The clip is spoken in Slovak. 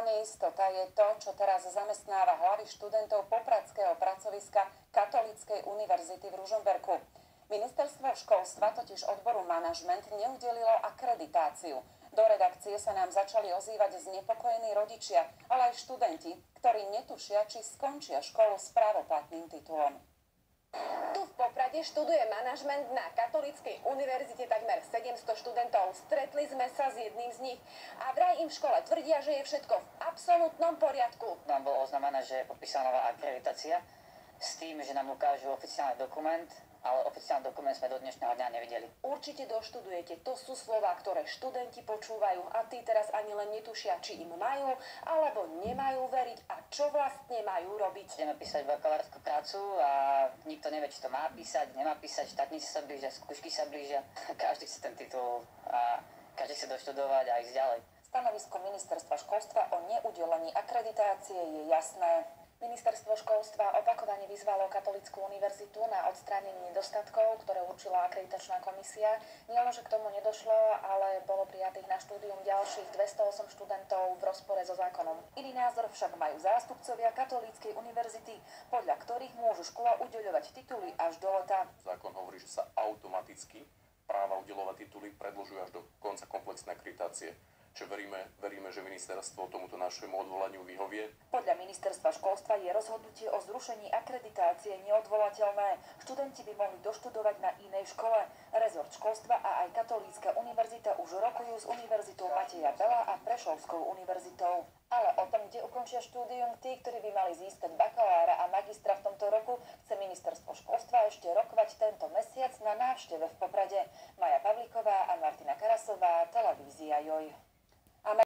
neistota je to, čo teraz zamestnáva hlavy študentov popradského pracoviska Katolíckej univerzity v Ružomberku. Ministerstvo školstva totiž odboru manažment neudelilo akreditáciu. Do redakcie sa nám začali ozývať znepokojení rodičia, ale aj študenti, ktorí netušia, či skončia školu s právoplatným titulom. Tu v Poprade študuje manažment na Katolíckej univerzite takmer 700 študentov. Stretli sme sa s jedným z nich a vraj im v škole tvrdia, že je všetko v absolútnom poriadku. Nám bolo oznamené, že je podpísaná nová akreditácia s tým, že nám ukážu oficiálny dokument, ale oficiálny dokument sme do dnešného dňa nevideli. Určite doštudujete, to sú slová, ktoré študenti počúvajú a tí teraz ani len netušia, či im majú alebo nemajú veriť a čo vlastne majú robiť. Ideme písať bakalárskú prácu a nikto nevie, či to má písať, nemá písať, štátnice sa blížia, skúšky sa blížia. Každý chce ten titul a každý chce doštudovať a ísť ďalej. Stanovisko ministerstva školstva o neudelení akreditácie je jasné. Ministerstvo školstva opakovane vyzvalo Katolícku univerzitu na odstránenie nedostatkov, ktoré určila akreditačná komisia. Nielenže k tomu nedošlo, ale bolo prijatých na štúdium ďalších 208 študentov v rozpore so zákonom. Iný názor však majú zástupcovia Katolíckej univerzity, podľa ktorých môžu škola udeľovať tituly až do leta. Zákon hovorí, že sa automaticky práva udeľovať tituly predĺžujú až do konca komplexnej akreditácie. Čo veríme, že ministerstvo tomuto našemu odvolaniu vyhovie. Podľa ministerstva školstva je rozhodnutie o zrušení akreditácie neodvolateľné. Študenti by mohli doštudovať na inej škole. Rezort školstva a aj Katolícka univerzita už rokujú s Univerzitou Mateja Bela a Prešovskou univerzitou. Ale o tom, kde ukončia štúdium tí, ktorí by mali získať bakalára a magistra v tomto roku, chce ministerstvo školstva ešte rokovať tento mesiac na návšteve v Poprade. Maja Pavlíková a Martina Karasová, televízia JOJ.